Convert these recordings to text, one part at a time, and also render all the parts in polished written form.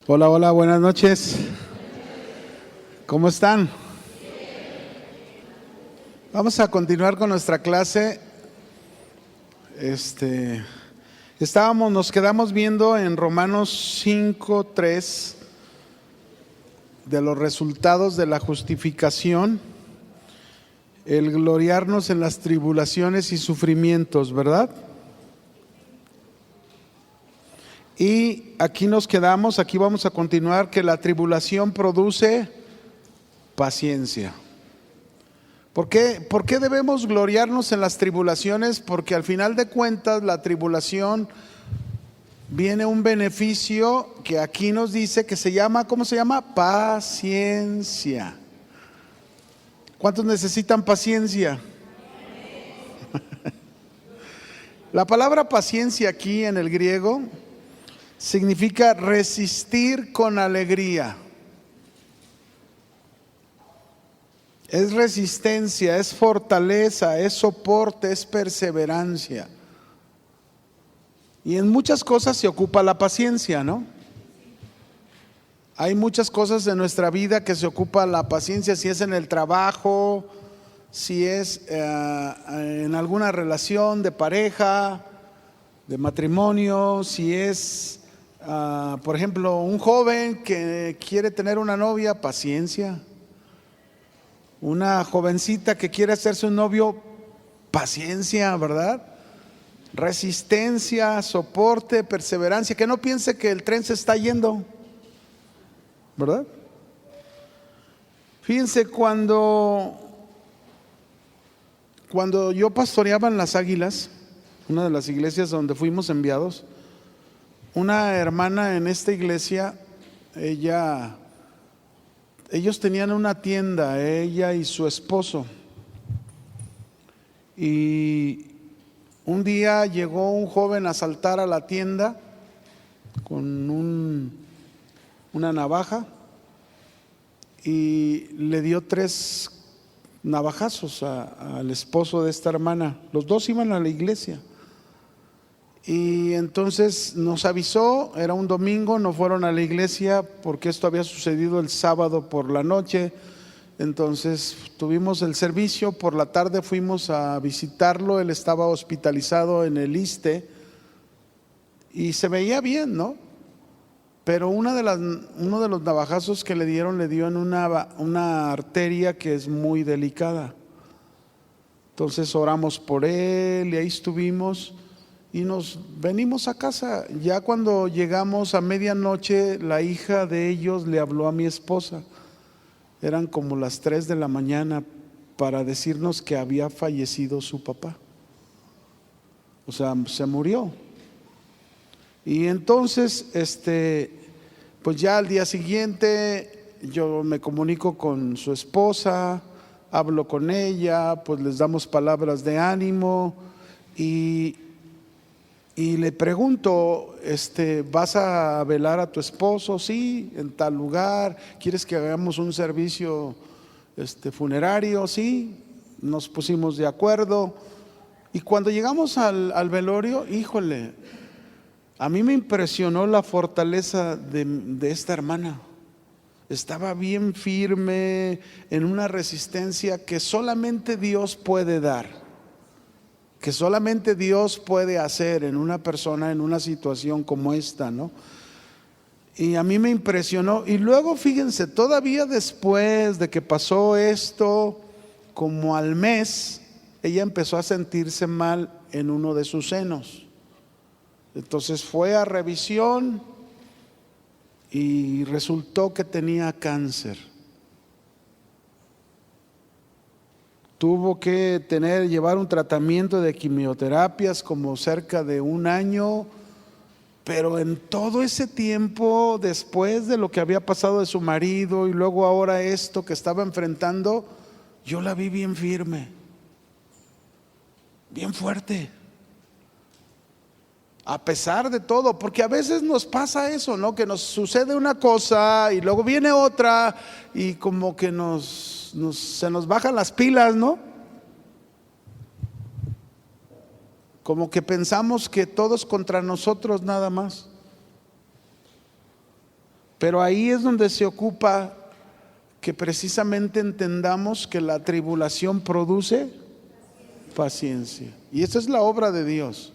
Hola, hola, buenas noches. ¿Cómo están? Vamos a continuar con nuestra clase. Nos quedamos viendo en Romanos 5:3 de los resultados de la justificación, el gloriarnos en las tribulaciones y sufrimientos, ¿verdad? Y aquí nos quedamos, aquí vamos a continuar, que la tribulación produce paciencia. ¿Por qué debemos gloriarnos en las tribulaciones? Porque al final de cuentas la tribulación viene un beneficio que aquí nos dice que se llama, ¿cómo se llama? Paciencia. ¿Cuántos necesitan paciencia? La palabra paciencia aquí en el griego significa resistir con alegría. Es resistencia, es fortaleza, es soporte, es perseverancia. Y en muchas cosas se ocupa la paciencia, ¿no? Hay muchas cosas en nuestra vida que se ocupa la paciencia, si es en el trabajo, si es en alguna relación de pareja, de matrimonio, si es, por ejemplo, un joven que quiere tener una novia, paciencia. Una jovencita que quiere hacerse un novio, paciencia, ¿verdad? Resistencia, soporte, perseverancia, que no piense que el tren se está yendo, ¿verdad? Fíjense, cuando yo pastoreaba en Las Águilas, una de las iglesias donde fuimos enviados, una hermana en esta iglesia, ellos tenían una tienda, ella y su esposo, y un día llegó un joven a asaltar a la tienda con una navaja y le dio 3 navajazos al esposo de esta hermana. Los dos iban a la iglesia. Y entonces nos avisó, era un domingo, no fueron a la iglesia porque esto había sucedido el sábado por la noche. Entonces tuvimos el servicio, por la tarde fuimos a visitarlo, él estaba hospitalizado en el ISSSTE y se veía bien, ¿no? Pero uno de los navajazos que le dio en una arteria que es muy delicada. Entonces oramos por él y ahí estuvimos. Y nos venimos a casa. Ya cuando llegamos a medianoche, la hija de ellos le habló a mi esposa. Eran como las 3 de la mañana para decirnos que había fallecido su papá. O sea, se murió. Y entonces, pues ya al día siguiente yo me comunico con su esposa, hablo con ella, pues les damos palabras de ánimo y le pregunto, ¿vas a velar a tu esposo? Sí, en tal lugar. ¿Quieres que hagamos un servicio funerario? Sí, nos pusimos de acuerdo. Y cuando llegamos al velorio, híjole, a mí me impresionó la fortaleza de esta hermana. Estaba bien firme en una resistencia que solamente Dios puede dar, que solamente Dios puede hacer en una persona en una situación como esta, ¿no? Y a mí me impresionó. Y luego fíjense, todavía después de que pasó esto, como al mes, ella empezó a sentirse mal en uno de sus senos. Entonces fue a revisión y resultó que tenía cáncer. Tuvo que llevar un tratamiento de quimioterapias como cerca de 1 año, pero en todo ese tiempo, después de lo que había pasado de su marido y luego ahora esto que estaba enfrentando, yo la vi bien firme, bien fuerte, a pesar de todo, porque a veces nos pasa eso, ¿no? Que nos sucede una cosa y luego viene otra y como que se nos bajan las pilas, ¿no? Como que pensamos que todos contra nosotros nada más. Pero ahí es donde se ocupa que precisamente entendamos que la tribulación produce paciencia. Y esa es la obra de Dios.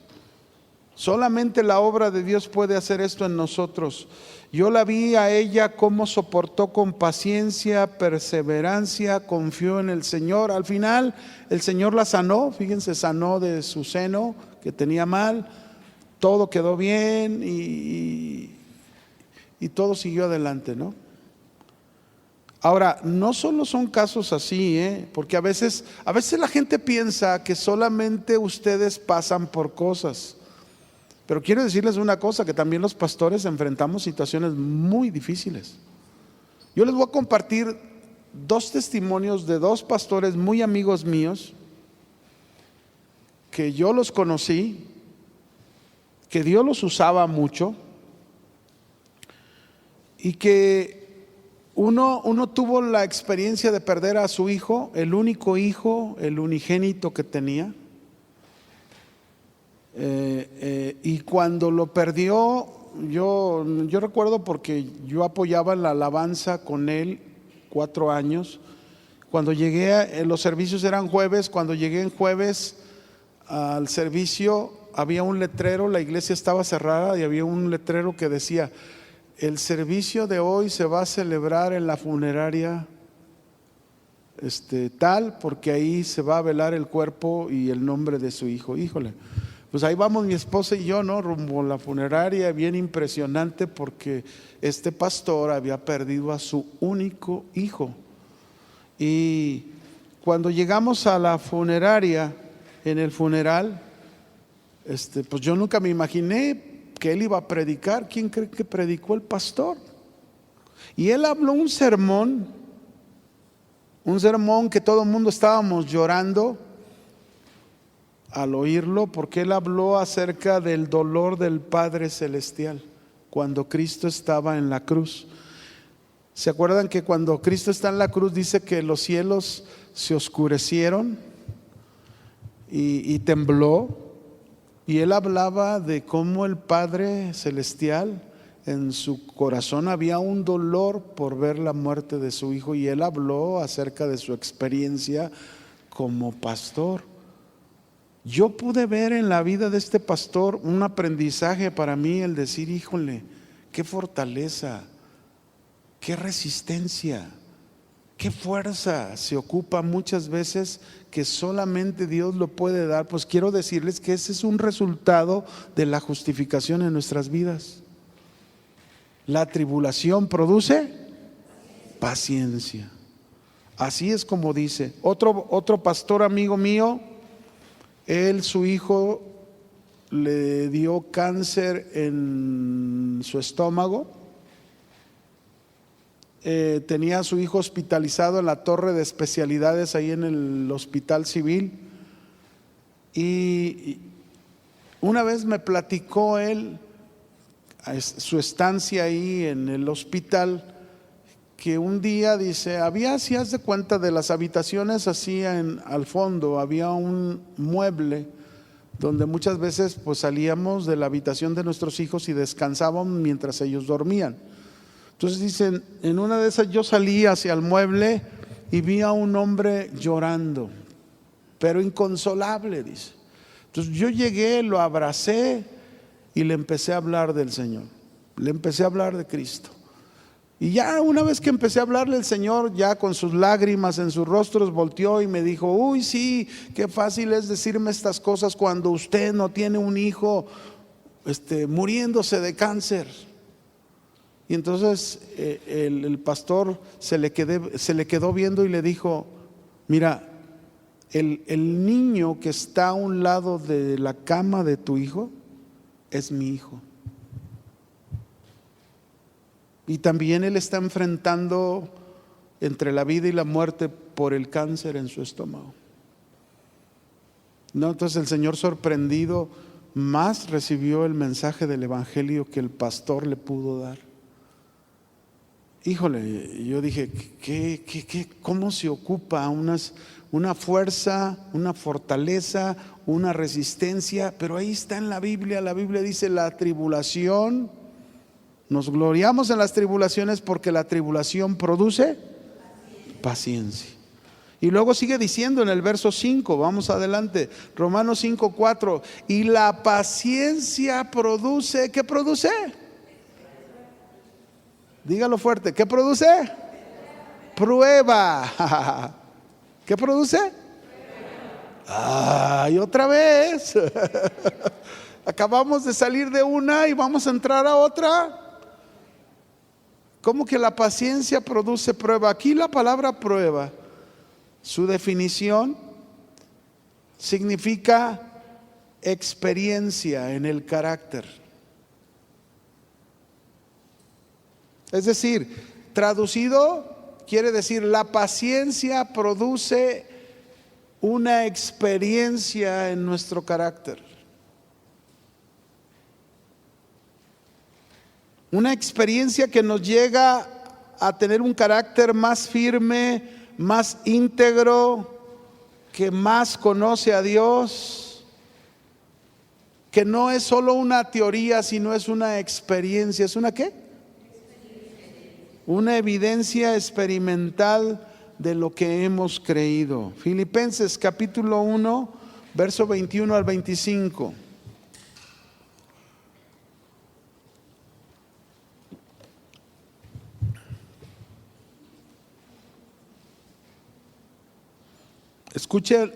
Solamente la obra de Dios puede hacer esto en nosotros. Yo la vi a ella cómo soportó con paciencia, perseverancia, confió en el Señor. Al final el Señor la sanó, fíjense, sanó de su seno que tenía mal, todo quedó bien y todo siguió adelante, ¿no? Ahora, no solo son casos así, porque a veces la gente piensa que solamente ustedes pasan por cosas. Pero quiero decirles una cosa, que también los pastores enfrentamos situaciones muy difíciles. Yo les voy a compartir 2 testimonios de 2 pastores muy amigos míos, que yo los conocí, que Dios los usaba mucho, y que uno tuvo la experiencia de perder a su hijo, el único hijo, el unigénito que tenía. Y cuando lo perdió, yo recuerdo, porque yo apoyaba en la alabanza con él 4 años. Cuando llegué, los servicios eran jueves. Cuando llegué en jueves al servicio, había un letrero, la iglesia estaba cerrada y había un letrero que decía: el servicio de hoy se va a celebrar en la funeraria tal, porque ahí se va a velar el cuerpo y el nombre de su hijo. Híjole, pues ahí vamos mi esposa y yo, ¿no? Rumbo a la funeraria, bien impresionante, porque este pastor había perdido a su único hijo. Y cuando llegamos a la funeraria, en el funeral, pues yo nunca me imaginé que él iba a predicar. ¿Quién cree que predicó el pastor? Y él habló un sermón que todo el mundo estábamos llorando al oírlo, porque él habló acerca del dolor del Padre Celestial cuando Cristo estaba en la cruz. ¿Se acuerdan que cuando Cristo está en la cruz dice que los cielos se oscurecieron y tembló? Y él hablaba de cómo el Padre Celestial, en su corazón había un dolor por ver la muerte de su hijo, y él habló acerca de su experiencia como pastor. Yo pude ver en la vida de este pastor un aprendizaje para mí, el decir: híjole, qué fortaleza, qué resistencia, qué fuerza se ocupa muchas veces, que solamente Dios lo puede dar. Pues quiero decirles que ese es un resultado de la justificación en nuestras vidas. La tribulación produce paciencia. Así es como dice. Otro pastor amigo mío, su hijo le dio cáncer en su estómago. Tenía a su hijo hospitalizado en la torre de especialidades ahí en el hospital civil. Y una vez me platicó él su estancia ahí en el hospital, que un día dice, había, si haz de cuenta, de las habitaciones así al fondo, había un mueble donde muchas veces pues salíamos de la habitación de nuestros hijos y descansábamos mientras ellos dormían. Entonces dicen, en una de esas yo salí hacia el mueble y vi a un hombre llorando, pero inconsolable, dice. Entonces yo llegué, lo abracé y le empecé a hablar del Señor, le empecé a hablar de Cristo. Y ya una vez que empecé a hablarle, el Señor, ya con sus lágrimas en sus rostros, volteó y me dijo: uy, sí, qué fácil es decirme estas cosas cuando usted no tiene un hijo muriéndose de cáncer. Y entonces el pastor se le quedó viendo y le dijo: mira, el niño que está a un lado de la cama de tu hijo es mi hijo. Y también él está enfrentando entre la vida y la muerte por el cáncer en su estómago. No, entonces el Señor, sorprendido, más recibió el mensaje del evangelio que el pastor le pudo dar. Híjole, yo dije, ¿cómo se ocupa una fuerza, una fortaleza, una resistencia? Pero ahí está en la Biblia dice: la tribulación Nos gloriamos en las tribulaciones porque la tribulación produce paciencia. Y luego sigue diciendo en el verso 5, vamos adelante, Romanos 5:4, y la paciencia produce, ¿qué produce? Dígalo fuerte, ¿qué produce? Prueba. ¿Qué produce? Ay, otra vez. Acabamos de salir de una y vamos a entrar a otra. ¿Cómo que la paciencia produce prueba? Aquí la palabra prueba, su definición significa experiencia en el carácter. Es decir, traducido, quiere decir la paciencia produce una experiencia en nuestro carácter. Una experiencia que nos llega a tener un carácter más firme, más íntegro, que más conoce a Dios, que no es solo una teoría, sino es una experiencia. ¿Es una qué? Una evidencia experimental de lo que hemos creído. Filipenses capítulo 1, verso 21 al 25.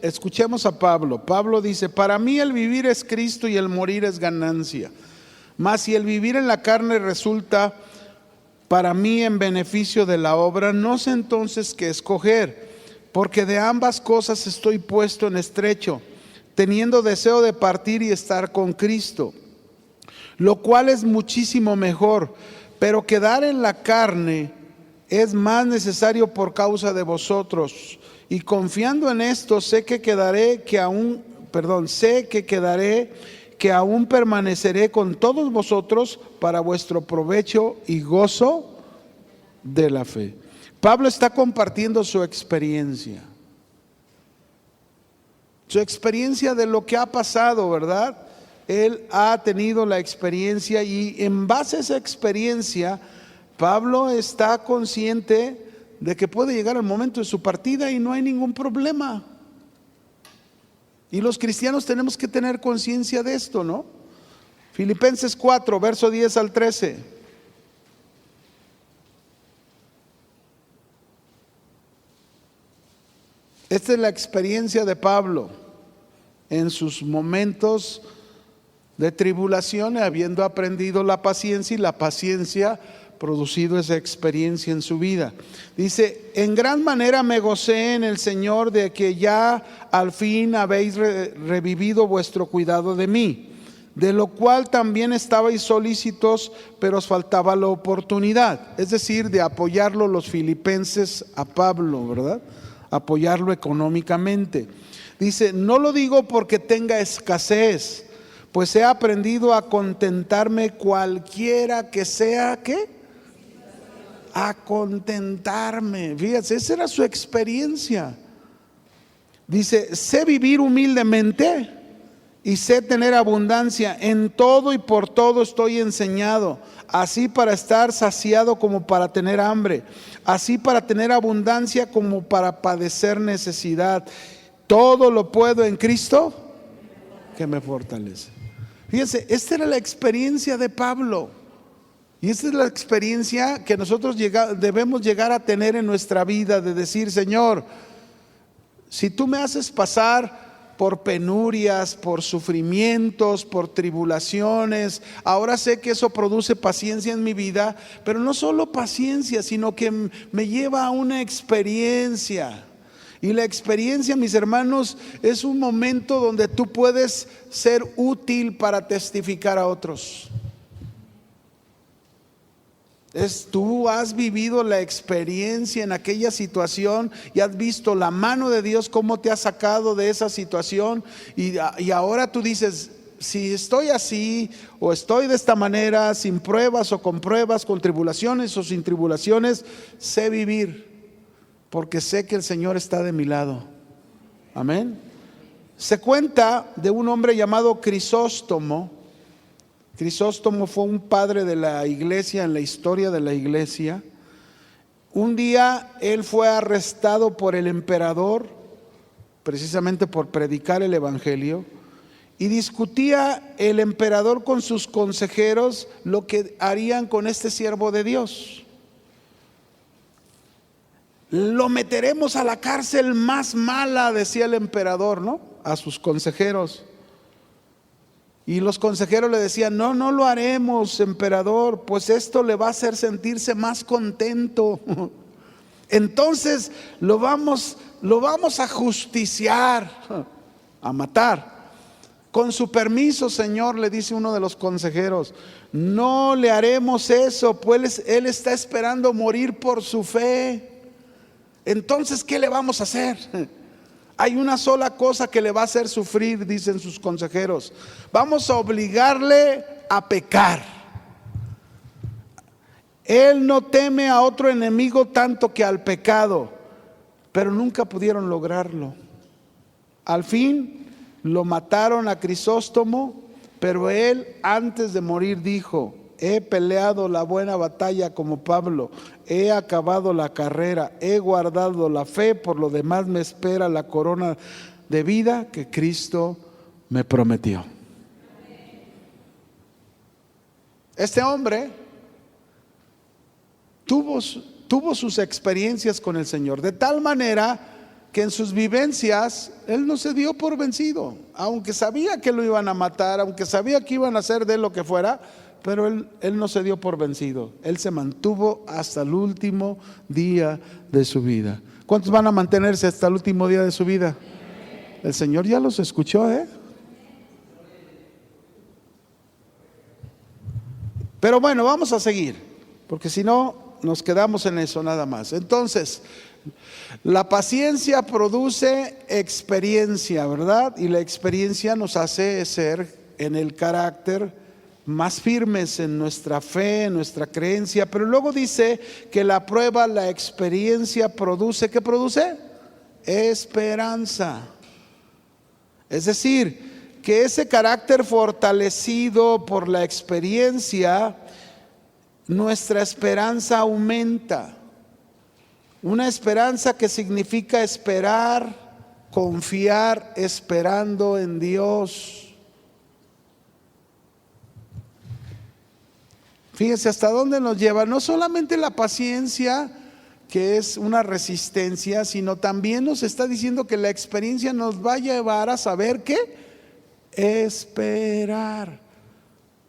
Escuchemos a Pablo. Pablo dice: para mí el vivir es Cristo y el morir es ganancia. Mas si el vivir en la carne resulta para mí en beneficio de la obra, no sé entonces qué escoger, porque de ambas cosas estoy puesto en estrecho, teniendo deseo de partir y estar con Cristo, lo cual es muchísimo mejor, pero quedar en la carne es más necesario por causa de vosotros. Y confiando en esto, sé que aún permaneceré con todos vosotros para vuestro provecho y gozo de la fe. Pablo está compartiendo su experiencia de lo que ha pasado, ¿verdad? Él ha tenido la experiencia y en base a esa experiencia, Pablo está consciente de que puede llegar el momento de su partida y no hay ningún problema. Y los cristianos tenemos que tener conciencia de esto, ¿no? Filipenses 4, verso 10 al 13. Esta es la experiencia de Pablo en sus momentos de tribulación, habiendo aprendido la paciencia, y la paciencia producido esa experiencia en su vida. Dice: en gran manera me gocé en el Señor de que ya al fin habéis revivido vuestro cuidado de mí, de lo cual también estabais solícitos, pero os faltaba la oportunidad. Es decir, de apoyarlo los filipenses a Pablo, ¿verdad? Apoyarlo económicamente. Dice: no lo digo porque tenga escasez, pues he aprendido a contentarme cualquiera que sea, ¿qué? A contentarme. Fíjense, esa era su experiencia. Dice: sé vivir humildemente y sé tener abundancia. En todo y por todo estoy enseñado, así para estar saciado como para tener hambre, así para tener abundancia como para padecer necesidad. Todo lo puedo en Cristo que me fortalece. Fíjense, esta era la experiencia de Pablo. Y esta es la experiencia que nosotros debemos llegar a tener en nuestra vida, de decir: Señor, si tú me haces pasar por penurias, por sufrimientos, por tribulaciones, ahora sé que eso produce paciencia en mi vida, pero no solo paciencia, sino que me lleva a una experiencia. Y la experiencia, mis hermanos, es un momento donde tú puedes ser útil para testificar a otros. Tú has vivido la experiencia en aquella situación y has visto la mano de Dios cómo te ha sacado de esa situación, y ahora tú dices: si estoy así o estoy de esta manera, sin pruebas o con pruebas, con tribulaciones o sin tribulaciones, sé vivir porque sé que el Señor está de mi lado. Amén. Se cuenta de un hombre llamado Crisóstomo, Crisóstomo fue un padre de la iglesia, en la historia de la iglesia. Un día él fue arrestado por el emperador, precisamente por predicar el evangelio, y discutía el emperador con sus consejeros lo que harían con este siervo de Dios. Lo meteremos a la cárcel más mala, decía el emperador, ¿no? A sus consejeros. Y los consejeros le decían: no, no lo haremos, emperador, pues esto le va a hacer sentirse más contento. Entonces lo vamos a justiciar, a matar. Con su permiso, señor, le dice uno de los consejeros, no le haremos eso, pues él está esperando morir por su fe. Entonces, ¿qué le vamos a hacer? Hay una sola cosa que le va a hacer sufrir, dicen sus consejeros. Vamos a obligarle a pecar. Él no teme a otro enemigo tanto que al pecado, pero nunca pudieron lograrlo. Al fin lo mataron a Crisóstomo, pero él antes de morir dijo: he peleado la buena batalla como Pablo, he acabado la carrera, he guardado la fe, por lo demás me espera la corona de vida que Cristo me prometió. Este hombre tuvo sus experiencias con el Señor, de tal manera que en sus vivencias él no se dio por vencido, aunque sabía que lo iban a matar, aunque sabía que iban a hacer de él lo que fuera, pero él no se dio por vencido. Él se mantuvo hasta el último día de su vida. ¿Cuántos van a mantenerse hasta el último día de su vida? El Señor ya los escuchó, Pero bueno, vamos a seguir, porque si no nos quedamos en eso nada más. Entonces, la paciencia produce experiencia, ¿verdad? Y la experiencia nos hace ser en el carácter más firmes en nuestra fe, en nuestra creencia. Pero luego dice que la prueba, la experiencia produce, ¿qué produce? Esperanza. Es decir, que ese carácter fortalecido por la experiencia, nuestra esperanza aumenta. Una esperanza que significa esperar, confiar, esperando en Dios. Fíjense hasta dónde nos lleva, no solamente la paciencia, que es una resistencia, sino también nos está diciendo que la experiencia nos va a llevar a saber qué, esperar.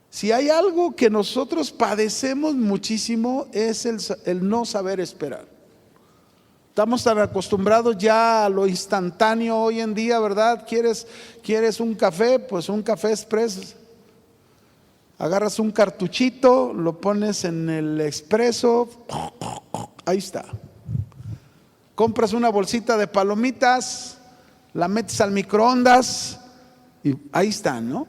Si hay algo que nosotros padecemos muchísimo es el no saber esperar. Estamos tan acostumbrados ya a lo instantáneo hoy en día, ¿verdad? ¿Quieres un café? Pues un café express. Agarras un cartuchito, lo pones en el expreso, ahí está. Compras una bolsita de palomitas, la metes al microondas y ahí están, ¿no?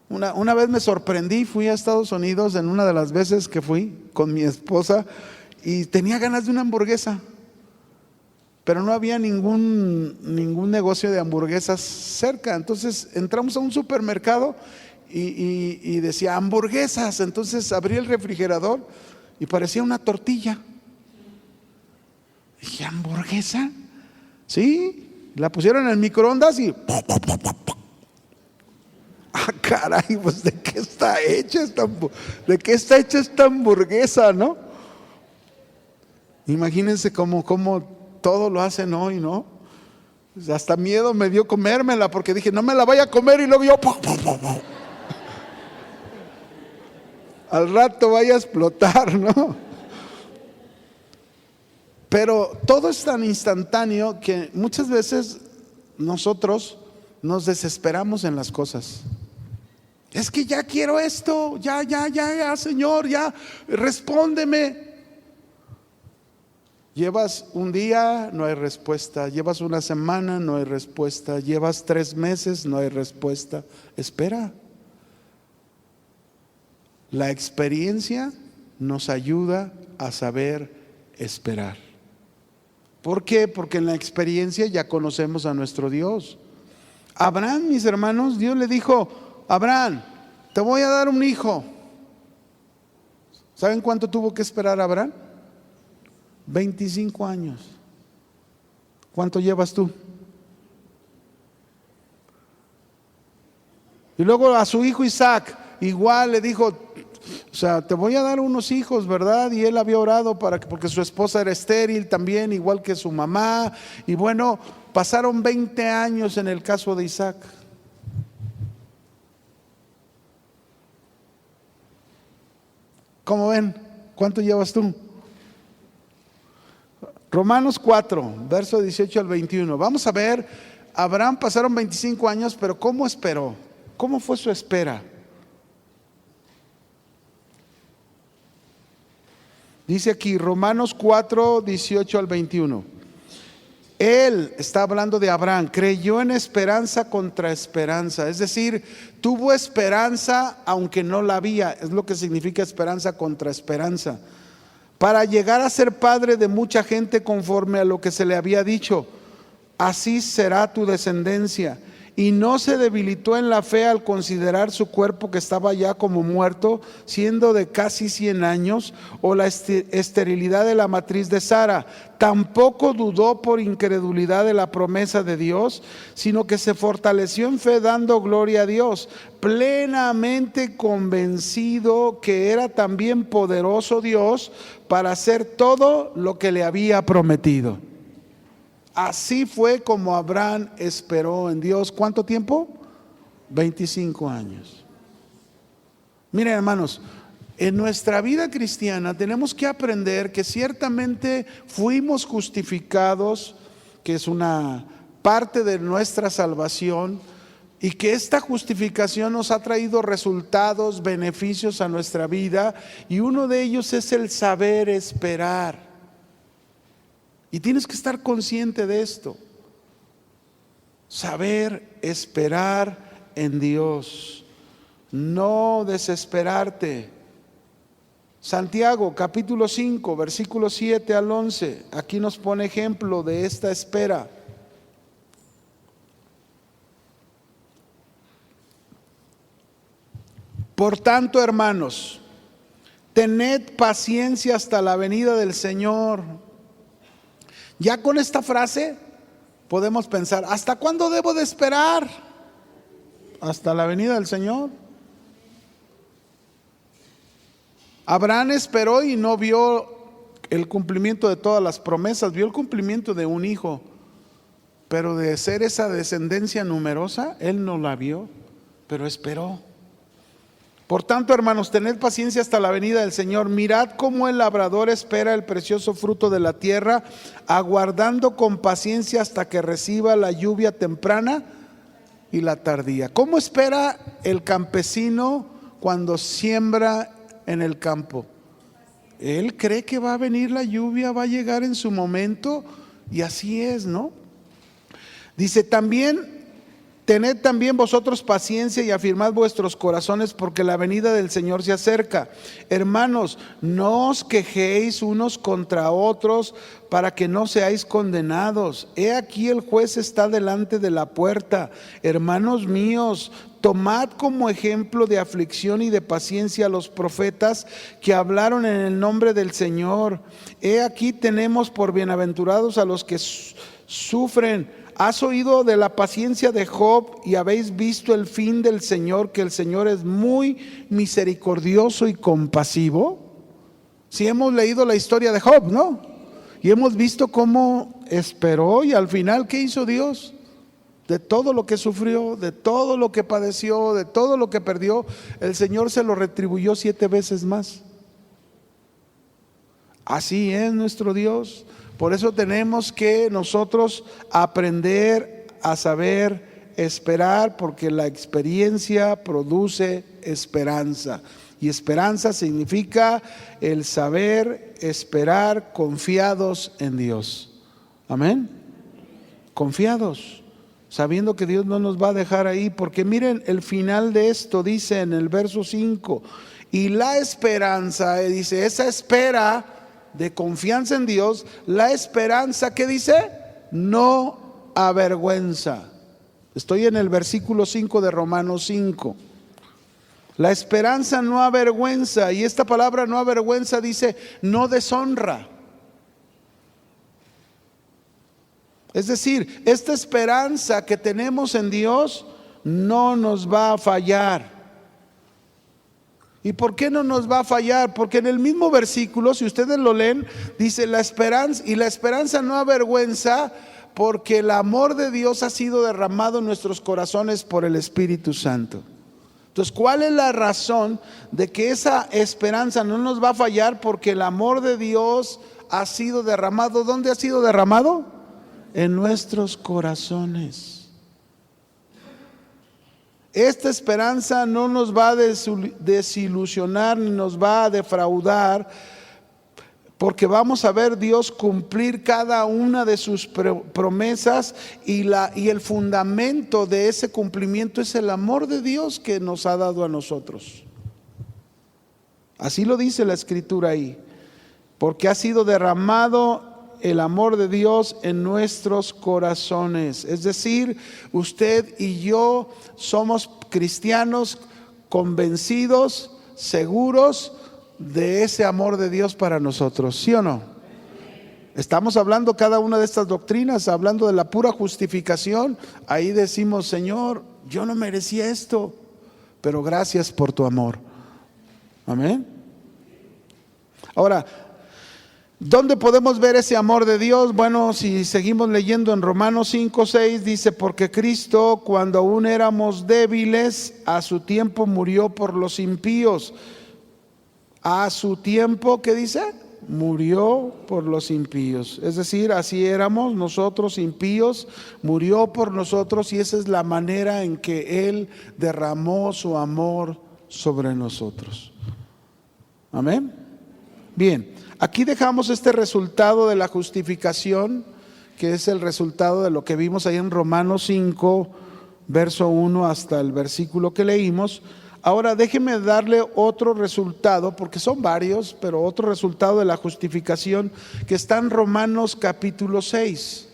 Una vez me sorprendí, fui a Estados Unidos en una de las veces que fui con mi esposa y tenía ganas de una hamburguesa, pero no había ningún negocio de hamburguesas cerca. Entonces entramos a un supermercado y decía hamburguesas. Entonces abrí el refrigerador y parecía una tortilla. Dije, ¿hamburguesa? Sí, la pusieron en el microondas y caray, pues ¿de qué está hecha esta hamburguesa, no? Imagínense cómo todo lo hacen hoy, ¿no? Pues hasta miedo me dio comérmela, porque dije, no me la vaya a comer y luego yo al rato vaya a explotar, ¿no? Pero todo es tan instantáneo que muchas veces nosotros nos desesperamos en las cosas. Es que ya quiero esto, ya, Señor, ya, respóndeme. Llevas un día, no hay respuesta. Llevas una semana, no hay respuesta. Llevas 3 meses, no hay respuesta. Espera. La experiencia nos ayuda a saber esperar. ¿Por qué? Porque en la experiencia ya conocemos a nuestro Dios. Abraham, mis hermanos, Dios le dijo: Abraham, te voy a dar un hijo. ¿Saben cuánto tuvo que esperar Abraham? 25 años. ¿Cuánto llevas tú? Y luego a su hijo Isaac, igual le dijo, o sea, te voy a dar unos hijos, ¿verdad? Y él había orado porque su esposa era estéril también, igual que su mamá. Y bueno, pasaron 20 años en el caso de Isaac. ¿Cómo ven? ¿Cuánto llevas tú? Romanos 4, verso 18 al 21. Vamos a ver, Abraham pasaron 25 años, pero ¿cómo esperó? ¿Cómo fue su espera? Dice aquí, Romanos 4, 18 al 21. Él, está hablando de Abraham, creyó en esperanza contra esperanza. Es decir, tuvo esperanza aunque no la había. Es lo que significa esperanza contra esperanza. Para llegar a ser padre de mucha gente conforme a lo que se le había dicho. Así será tu descendencia. Y no se debilitó en la fe al considerar su cuerpo que estaba ya como muerto, siendo de casi 100 años, o la esterilidad de la matriz de Sara. Tampoco dudó por incredulidad de la promesa de Dios, sino que se fortaleció en fe dando gloria a Dios, plenamente convencido que era también poderoso Dios para hacer todo lo que le había prometido. Así fue como Abraham esperó en Dios. ¿Cuánto tiempo? 25 años. Miren, hermanos, en nuestra vida cristiana tenemos que aprender que ciertamente fuimos justificados, que es una parte de nuestra salvación, y que esta justificación nos ha traído resultados, beneficios a nuestra vida, y uno de ellos es el saber esperar. Y tienes que estar consciente de esto. Saber esperar en Dios. No desesperarte. Santiago capítulo 5, versículos 7 al 11. Aquí nos pone ejemplo de esta espera. Por tanto, hermanos, tened paciencia hasta la venida del Señor. Ya con esta frase podemos pensar, ¿hasta cuándo debo de esperar? Hasta la venida del Señor. Abraham esperó y no vio el cumplimiento de todas las promesas, vio el cumplimiento de un hijo, pero de ser esa descendencia numerosa, él no la vio, pero esperó. Por tanto, hermanos, tened paciencia hasta la venida del Señor. Mirad cómo el labrador espera el precioso fruto de la tierra, aguardando con paciencia hasta que reciba la lluvia temprana y la tardía. ¿Cómo espera el campesino cuando siembra en el campo? Él cree que va a venir la lluvia, va a llegar en su momento, y así es, ¿no? Dice también, tened también vosotros paciencia y afirmad vuestros corazones, porque la venida del Señor se acerca. Hermanos, no os quejéis unos contra otros para que no seáis condenados. He aquí el juez está delante de la puerta. Hermanos míos, tomad como ejemplo de aflicción y de paciencia a los profetas que hablaron en el nombre del Señor. He aquí tenemos por bienaventurados a los que sufren. ¿Has oído de la paciencia de Job y habéis visto el fin del Señor, que el Señor es muy misericordioso y compasivo? Si hemos leído la historia de Job, ¿no? Y hemos visto cómo esperó y al final, ¿qué hizo Dios? De todo lo que sufrió, de todo lo que padeció, de todo lo que perdió, el Señor se lo retribuyó 7 veces más. Así es nuestro Dios. Por eso tenemos que nosotros aprender a saber esperar, porque la experiencia produce esperanza. Y esperanza significa el saber esperar confiados en Dios. Amén. Confiados, sabiendo que Dios no nos va a dejar ahí, porque miren el final de esto, dice en el verso 5, y la esperanza, dice, esa espera de confianza en Dios, la esperanza, ¿qué dice? No avergüenza. Estoy en el versículo 5 de Romanos 5. La esperanza no avergüenza, y esta palabra no avergüenza dice no deshonra. Es decir, esta esperanza que tenemos en Dios no nos va a fallar. ¿Y por qué no nos va a fallar? Porque en el mismo versículo, si ustedes lo leen, dice la esperanza no avergüenza, porque el amor de Dios ha sido derramado en nuestros corazones por el Espíritu Santo. Entonces, ¿cuál es la razón de que esa esperanza no nos va a fallar? Porque el amor de Dios ha sido derramado. ¿Dónde ha sido derramado? En nuestros corazones. Esta esperanza no nos va a desilusionar ni nos va a defraudar, porque vamos a ver Dios cumplir cada una de sus promesas, y el fundamento de ese cumplimiento es el amor de Dios que nos ha dado a nosotros. Así lo dice la Escritura ahí, porque ha sido derramado el amor de Dios en nuestros corazones. Es decir, usted y yo somos cristianos convencidos, seguros de ese amor de Dios para nosotros, ¿sí o no? Estamos hablando cada una de estas doctrinas, hablando de la pura justificación. Ahí decimos, Señor, yo no merecía esto, pero gracias por tu amor. Amén. Ahora, ¿dónde podemos ver ese amor de Dios? Bueno, si seguimos leyendo en Romanos 5:6, dice, porque Cristo, cuando aún éramos débiles, a su tiempo murió por los impíos. A su tiempo, ¿qué dice? Murió por los impíos. Es decir, así éramos nosotros impíos, murió por nosotros, y esa es la manera en que Él derramó su amor sobre nosotros. Amén. Bien, aquí dejamos este resultado de la justificación, que es el resultado de lo que vimos ahí en Romanos 5, verso 1 hasta el versículo que leímos. Ahora déjeme darle otro resultado, porque son varios, pero otro resultado de la justificación que está en Romanos capítulo 6.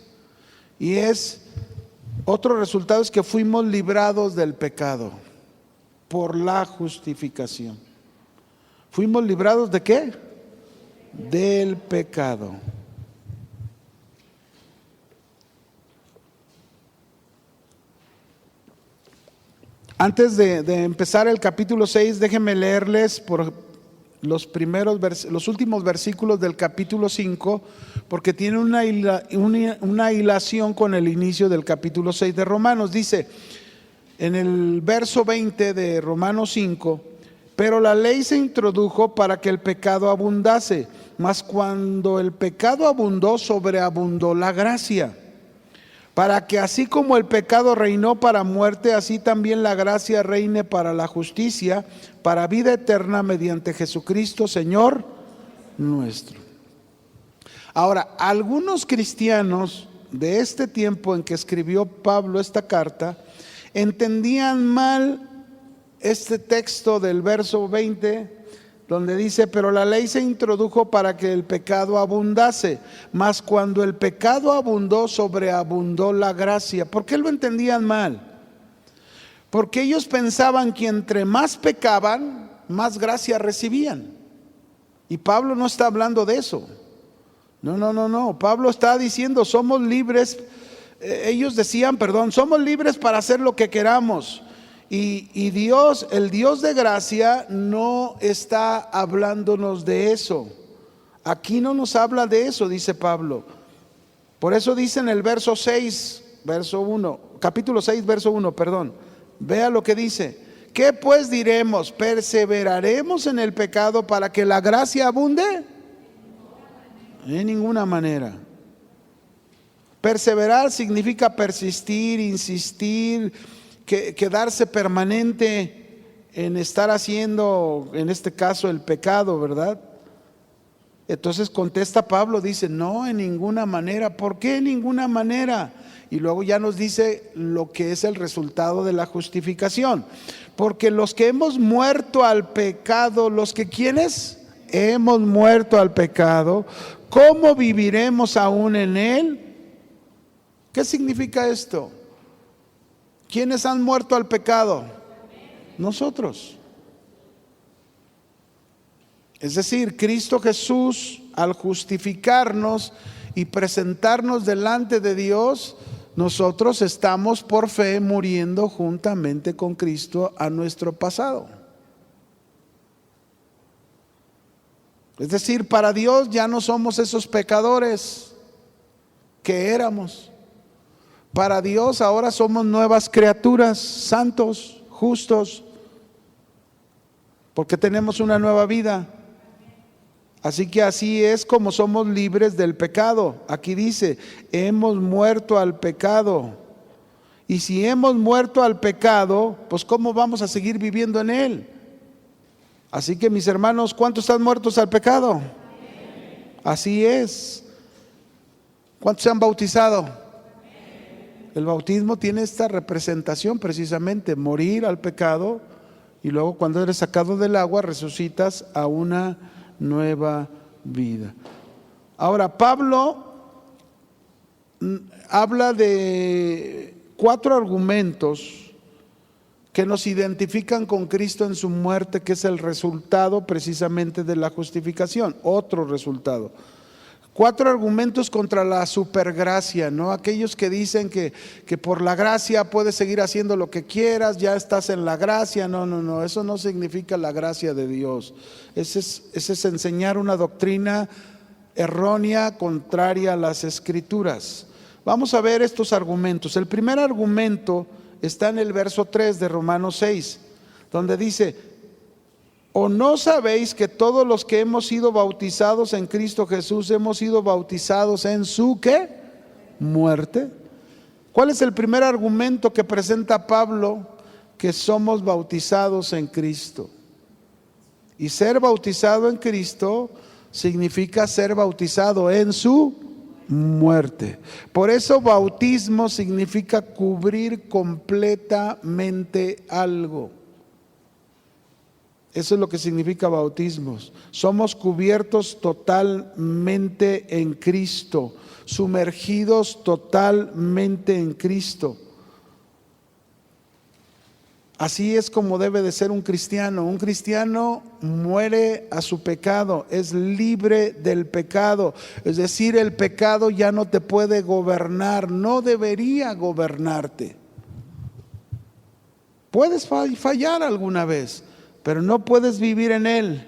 Y otro resultado es que fuimos librados del pecado por la justificación. ¿Fuimos librados de qué? Del pecado. Antes de empezar el capítulo 6, déjenme leerles por los últimos versículos del capítulo 5, porque tiene una hilación con el inicio del capítulo 6 de Romanos. Dice en el verso 20 de Romanos 5, pero la ley se introdujo para que el pecado abundase, mas cuando el pecado abundó, sobreabundó la gracia, para que así como el pecado reinó para muerte, así también la gracia reine para la justicia, para vida eterna mediante Jesucristo, Señor nuestro. Ahora, algunos cristianos de este tiempo en que escribió Pablo esta carta, entendían mal este texto del verso 20, donde dice, pero la ley se introdujo para que el pecado abundase, mas cuando el pecado abundó, sobreabundó la gracia. ¿Por qué lo entendían mal? Porque ellos pensaban que entre más pecaban, más gracia recibían. Y Pablo no está hablando de eso. No. Pablo está diciendo, somos libres. Ellos decían, somos libres para hacer lo que queramos. Y Dios, el Dios de gracia, no está hablándonos de eso. Aquí no nos habla de eso, dice Pablo. Por eso dice en el verso 6, verso 1, capítulo 6, verso 1, Vea lo que dice. ¿Qué pues diremos? ¿Perseveraremos en el pecado para que la gracia abunde? En ninguna manera. Perseverar significa persistir, insistir, quedarse permanente en estar haciendo, en este caso, el pecado, ¿verdad? Entonces contesta Pablo, dice, no, en ninguna manera. ¿Por qué en ninguna manera? Y luego ya nos dice lo que es el resultado de la justificación. Porque los que hemos muerto al pecado, ¿quiénes? Hemos muerto al pecado, ¿cómo viviremos aún en él? ¿Qué significa esto? ¿Quiénes han muerto al pecado? Nosotros. Es decir, Cristo Jesús, al justificarnos y presentarnos delante de Dios, nosotros estamos por fe muriendo juntamente con Cristo a nuestro pasado. Es decir, para Dios ya no somos esos pecadores que éramos. Para Dios ahora somos nuevas criaturas, santos, justos, porque tenemos una nueva vida. Así que así es como somos libres del pecado. Aquí dice, hemos muerto al pecado. Y si hemos muerto al pecado, pues ¿cómo vamos a seguir viviendo en él? Así que mis hermanos, ¿cuántos están muertos al pecado? Así es. ¿Cuántos se han bautizado? El bautismo tiene esta representación precisamente, morir al pecado, y luego cuando eres sacado del agua resucitas a una nueva vida. Ahora, Pablo habla de 4 argumentos que nos identifican con Cristo en su muerte, que es el resultado precisamente de la justificación, otro resultado. 4 argumentos contra la supergracia, ¿no? Aquellos que dicen que por la gracia puedes seguir haciendo lo que quieras, ya estás en la gracia. No, eso no significa la gracia de Dios. Ese es enseñar una doctrina errónea, contraria a las Escrituras. Vamos a ver estos argumentos. El primer argumento está en el verso 3 de Romanos 6, donde dice: ¿o no sabéis que todos los que hemos sido bautizados en Cristo Jesús hemos sido bautizados en su ¿qué? Muerte? ¿Cuál es el primer argumento que presenta Pablo? Que somos bautizados en Cristo. Y ser bautizado en Cristo significa ser bautizado en su muerte. Por eso bautismo significa cubrir completamente algo. Eso es lo que significa bautismo. Somos cubiertos totalmente en Cristo, sumergidos totalmente en Cristo. Así es como debe de ser un cristiano. Un cristiano muere a su pecado, es libre del pecado. Es decir, el pecado ya no te puede gobernar, no debería gobernarte. Puedes fallar alguna vez, pero no puedes vivir en él.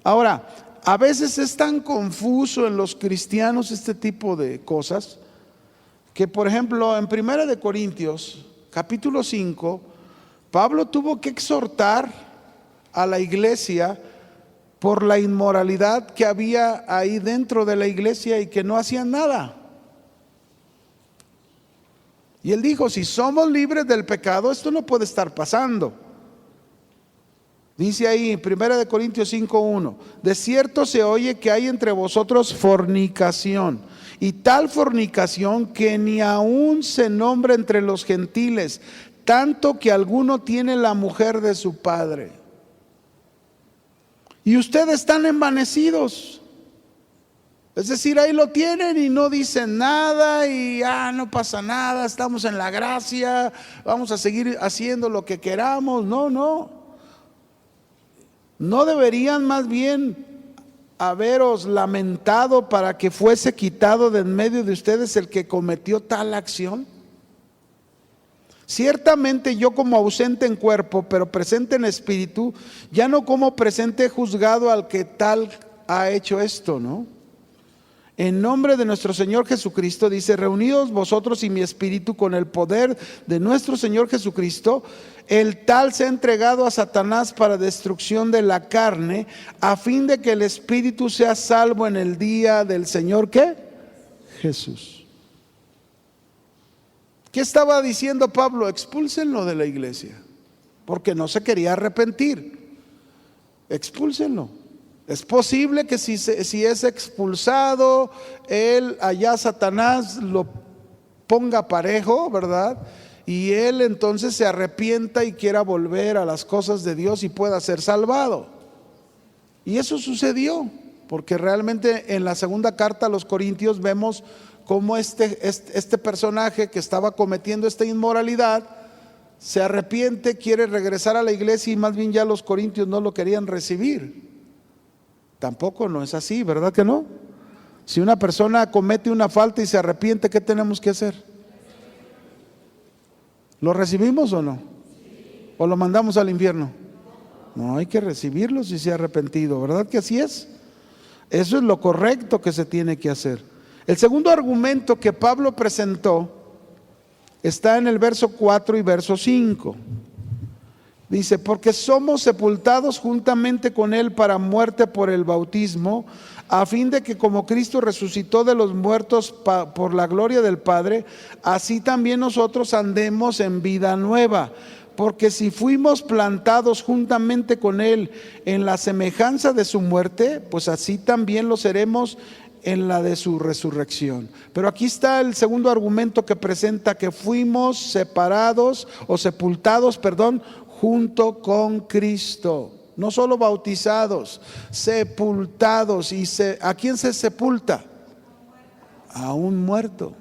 Ahora, a veces es tan confuso en los cristianos este tipo de cosas, que por ejemplo en 1 Corintios capítulo 5, Pablo tuvo que exhortar a la iglesia por la inmoralidad que había ahí dentro de la iglesia y que no hacían nada. Y él dijo, si somos libres del pecado, esto no puede estar pasando. Dice ahí en 1 Corintios 5:1, de cierto se oye que hay entre vosotros fornicación, y tal fornicación que ni aún se nombra entre los gentiles, tanto que alguno tiene la mujer de su padre. Y ustedes están envanecidos. Es decir, ahí lo tienen y no dicen nada y no pasa nada, estamos en la gracia, vamos a seguir haciendo lo que queramos. ¿No deberían más bien haberos lamentado para que fuese quitado de en medio de ustedes el que cometió tal acción? Ciertamente yo como ausente en cuerpo, pero presente en espíritu, ya no como presente he juzgado al que tal ha hecho esto, ¿no? En nombre de nuestro Señor Jesucristo, dice, reunidos vosotros y mi espíritu con el poder de nuestro Señor Jesucristo, el tal se ha entregado a Satanás para destrucción de la carne, a fin de que el espíritu sea salvo en el día del Señor, ¿qué? Jesús. ¿Qué estaba diciendo Pablo? Expúlsenlo de la iglesia, porque no se quería arrepentir. Expúlsenlo. Es posible que si es expulsado, él allá Satanás lo ponga parejo, ¿verdad? Y él entonces se arrepienta y quiera volver a las cosas de Dios y pueda ser salvado. Y eso sucedió, porque realmente en la segunda carta a los Corintios vemos cómo este personaje que estaba cometiendo esta inmoralidad se arrepiente, quiere regresar a la iglesia y más bien ya los corintios no lo querían recibir. Tampoco no es así, ¿verdad que no? Si una persona comete una falta y se arrepiente, ¿qué tenemos que hacer? ¿Lo recibimos o no? ¿O lo mandamos al infierno? No, hay que recibirlo si se ha arrepentido, ¿verdad que así es? Eso es lo correcto que se tiene que hacer. El segundo argumento que Pablo presentó está en el verso 4 y verso 5. Dice, porque somos sepultados juntamente con Él para muerte por el bautismo, a fin de que como Cristo resucitó de los muertos por la gloria del Padre, así también nosotros andemos en vida nueva. Porque si fuimos plantados juntamente con Él en la semejanza de su muerte, pues así también lo seremos en la de su resurrección. Pero aquí está el segundo argumento que presenta, que fuimos separados o sepultados, junto con Cristo. No solo bautizados, sepultados. ¿Y a quién se sepulta? A un muerto.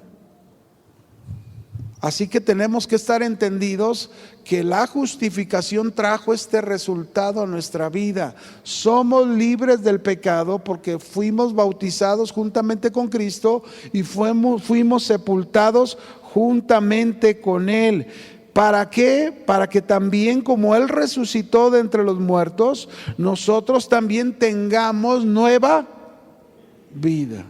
Así que tenemos que estar entendidos que la justificación trajo este resultado a nuestra vida. Somos libres del pecado porque fuimos bautizados juntamente con Cristo y fuimos sepultados juntamente con Él. ¿Para qué? Para que también como Él resucitó de entre los muertos, nosotros también tengamos nueva vida.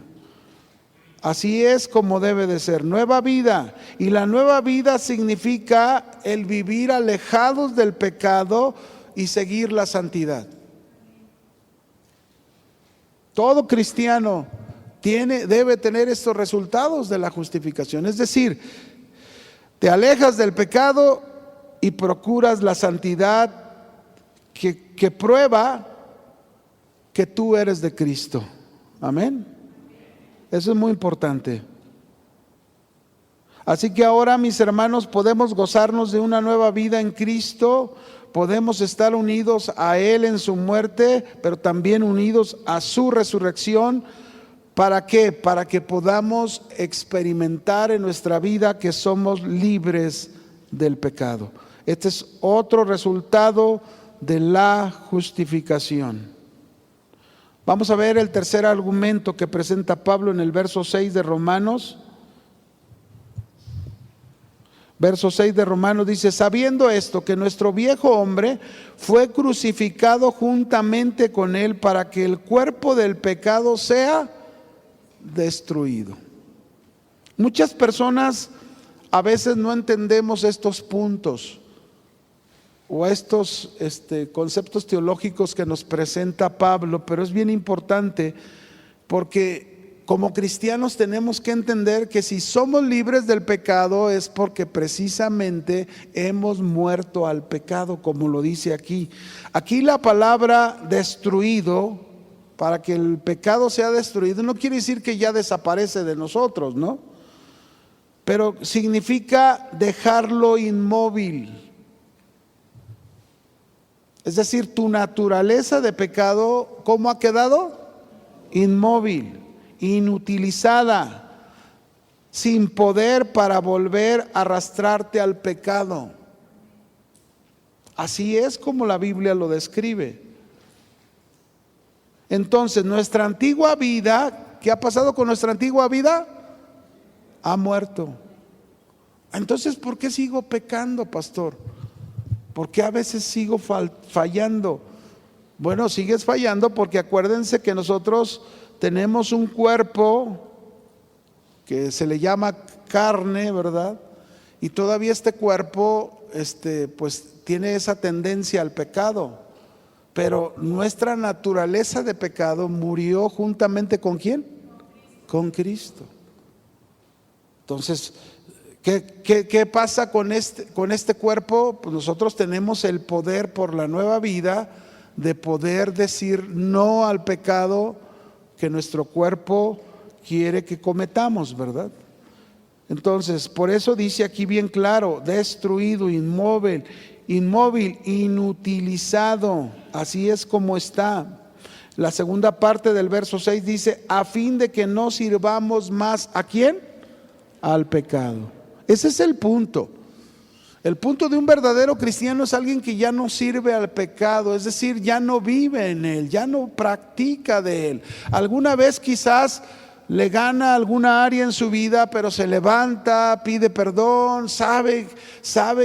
Así es como debe de ser, nueva vida. Y la nueva vida significa el vivir alejados del pecado y seguir la santidad. Todo cristiano debe tener estos resultados de la justificación. Es decir, te alejas del pecado y procuras la santidad que prueba que tú eres de Cristo. Amén. Eso es muy importante. Así que ahora, mis hermanos, podemos gozarnos de una nueva vida en Cristo, podemos estar unidos a Él en su muerte, pero también unidos a su resurrección. ¿Para qué? Para que podamos experimentar en nuestra vida que somos libres del pecado. Este es otro resultado de la justificación. Vamos a ver el tercer argumento que presenta Pablo en el verso 6 de Romanos. Verso 6 de Romanos dice, sabiendo esto, que nuestro viejo hombre fue crucificado juntamente con Él para que el cuerpo del pecado sea destruido. Muchas personas a veces no entendemos estos puntos o estos conceptos teológicos que nos presenta Pablo, pero es bien importante porque como cristianos tenemos que entender que si somos libres del pecado es porque precisamente hemos muerto al pecado, como lo dice aquí. Aquí la palabra destruido, para que el pecado sea destruido, no quiere decir que ya desaparece de nosotros, ¿no? Pero significa dejarlo inmóvil. Es decir, tu naturaleza de pecado, ¿cómo ha quedado? Inmóvil, inutilizada, sin poder para volver a arrastrarte al pecado. Así es como la Biblia lo describe. Entonces, nuestra antigua vida, ¿qué ha pasado con nuestra antigua vida? Ha muerto. Entonces, ¿por qué sigo pecando, pastor? ¿Por qué a veces sigo fallando? Bueno, sigues fallando porque acuérdense que nosotros tenemos un cuerpo que se le llama carne, ¿verdad? Y todavía este cuerpo, pues tiene esa tendencia al pecado. Pero nuestra naturaleza de pecado murió juntamente ¿con quién? Con Cristo. Entonces, ¿qué pasa con este cuerpo? Pues nosotros tenemos el poder por la nueva vida de poder decir no al pecado que nuestro cuerpo quiere que cometamos, ¿verdad? Entonces, por eso dice aquí bien claro, destruido, inmóvil, inutilizado, así es como está. La segunda parte del verso 6 dice, a fin de que no sirvamos más, ¿a quién? Al pecado. Ese es el punto. El punto de un verdadero cristiano es alguien que ya no sirve al pecado, es decir, ya no vive en él, ya no practica de él. Alguna vez quizás le gana alguna área en su vida, pero se levanta, pide perdón, sabe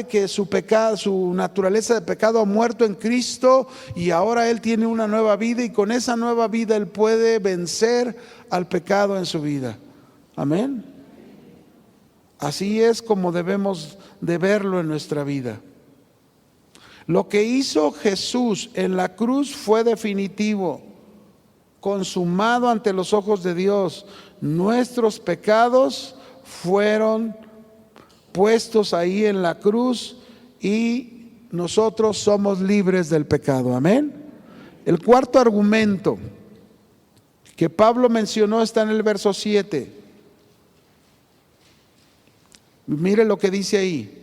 que su pecado, su naturaleza de pecado ha muerto en Cristo y ahora él tiene una nueva vida y con esa nueva vida él puede vencer al pecado en su vida. Amén. Así es como debemos de verlo en nuestra vida. Lo que hizo Jesús en la cruz fue definitivo, consumado ante los ojos de Dios. Nuestros pecados fueron puestos ahí en la cruz y nosotros somos libres del pecado. Amén. El cuarto argumento que Pablo mencionó está en el verso 7. Mire lo que dice ahí.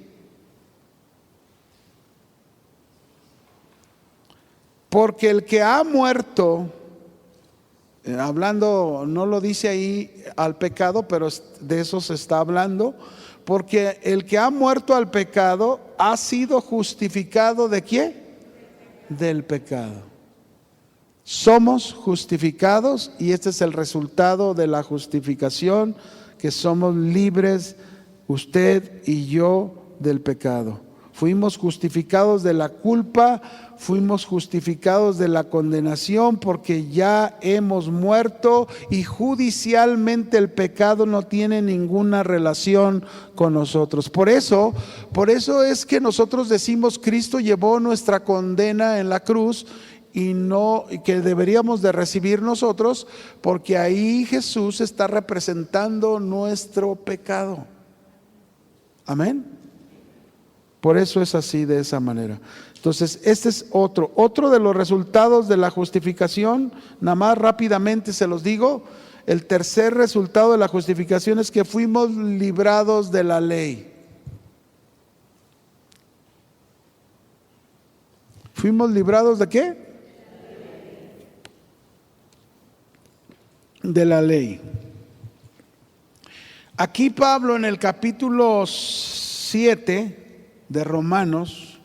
Porque el que ha muerto, hablando, no lo dice ahí al pecado, pero de eso se está hablando, porque el que ha muerto al pecado ha sido justificado ¿de qué? Del pecado. Somos justificados y este es el resultado de la justificación, que somos libres, usted y yo, del pecado. Fuimos justificados de la culpa, fuimos justificados de la condenación porque ya hemos muerto y judicialmente el pecado no tiene ninguna relación con nosotros. Por eso es que nosotros decimos Cristo llevó nuestra condena en la cruz y no que deberíamos de recibir nosotros, porque ahí Jesús está representando nuestro pecado. Amén. Por eso es así, de esa manera. Entonces, este es otro de los resultados de la justificación. Nada más rápidamente se los digo. El tercer resultado de la justificación es que fuimos librados de la ley. ¿Fuimos librados de qué? De la ley. Aquí Pablo en el capítulo 7 de Romanos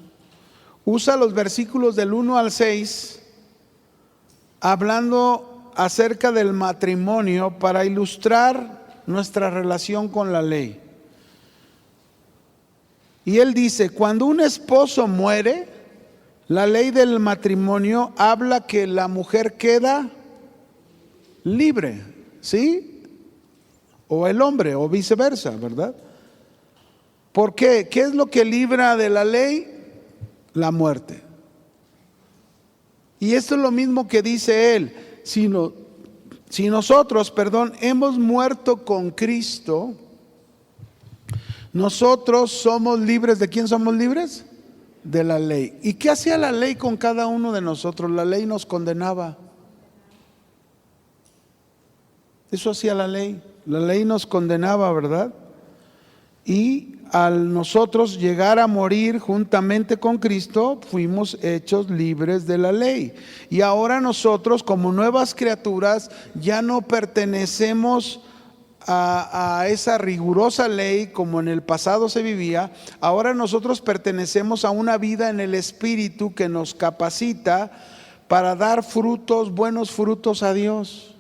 usa los versículos del 1 al 6 hablando acerca del matrimonio para ilustrar nuestra relación con la ley. Y él dice, cuando un esposo muere, la ley del matrimonio habla que la mujer queda libre, ¿sí? O el hombre, o viceversa, ¿verdad? ¿Por qué? ¿Qué es lo que libra de la ley? La muerte. Y esto es lo mismo que dice él. Si nosotros, hemos muerto con Cristo, nosotros somos libres. ¿De quién somos libres? De la ley. ¿Y qué hacía la ley con cada uno de nosotros? La ley nos condenaba. Eso hacía la ley. La ley nos condenaba, ¿verdad? Y al nosotros llegar a morir juntamente con Cristo, fuimos hechos libres de la ley. Y ahora nosotros, como nuevas criaturas, ya no pertenecemos a esa rigurosa ley como en el pasado se vivía. Ahora nosotros pertenecemos a una vida en el Espíritu que nos capacita para dar frutos, buenos frutos a Dios.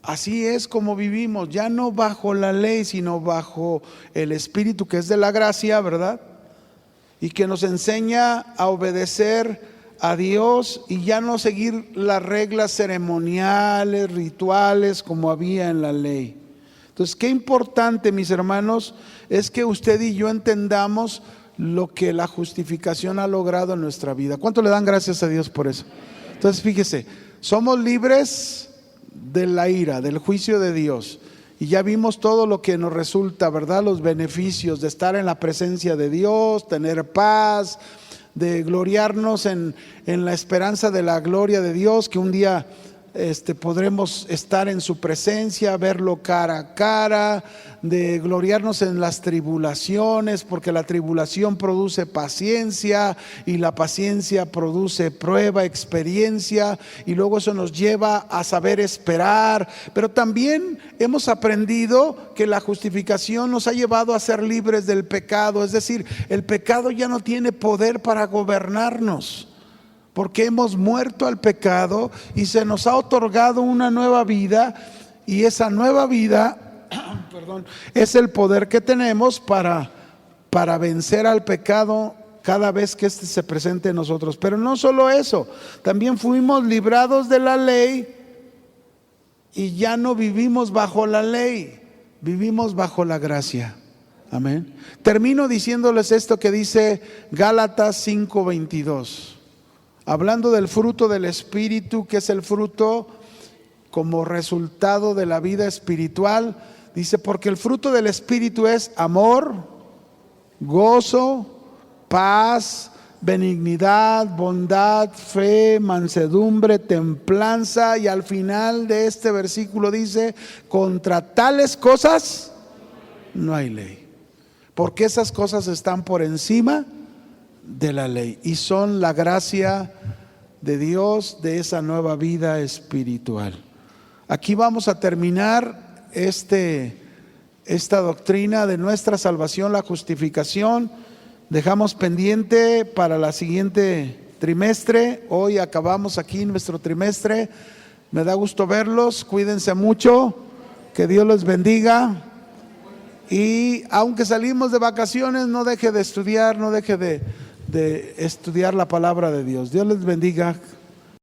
Así es como vivimos, ya no bajo la ley, sino bajo el Espíritu que es de la gracia, ¿verdad? Y que nos enseña a obedecer a Dios y ya no seguir las reglas ceremoniales, rituales como había en la ley. Entonces, qué importante, mis hermanos, es que usted y yo entendamos lo que la justificación ha logrado en nuestra vida. ¿Cuánto le dan gracias a Dios por eso? Entonces, fíjese, somos libres de la ira, del juicio de Dios. Y ya vimos todo lo que nos resulta, ¿verdad? Los beneficios de estar en la presencia de Dios, tener paz, de gloriarnos en la esperanza de la gloria de Dios, que un día podremos estar en su presencia, verlo cara a cara, de gloriarnos en las tribulaciones, porque la tribulación produce paciencia y la paciencia produce prueba, experiencia, y luego eso nos lleva a saber esperar. Pero también hemos aprendido que la justificación nos ha llevado a ser libres del pecado, es decir, el pecado ya no tiene poder para gobernarnos, porque hemos muerto al pecado y se nos ha otorgado una nueva vida, y esa nueva vida es el poder que tenemos para vencer al pecado cada vez que éste se presente en nosotros. Pero no solo eso, también fuimos librados de la ley y ya no vivimos bajo la ley, vivimos bajo la gracia. Amén. Termino diciéndoles esto que dice Gálatas 5:22. Hablando del fruto del Espíritu, que es el fruto como resultado de la vida espiritual, dice: porque el fruto del Espíritu es amor, gozo, paz, benignidad, bondad, fe, mansedumbre, templanza. Y al final de este versículo dice: contra tales cosas no hay ley. Porque esas cosas están por encima de la ley y son la gracia de Dios de esa nueva vida espiritual. Aquí vamos a terminar esta doctrina de nuestra salvación, la justificación. Dejamos pendiente para la siguiente trimestre. Hoy acabamos aquí nuestro trimestre. Me da gusto verlos, cuídense mucho, que Dios les bendiga. Y aunque salimos de vacaciones, no deje de estudiar, no deje de estudiar la palabra de Dios. Dios les bendiga.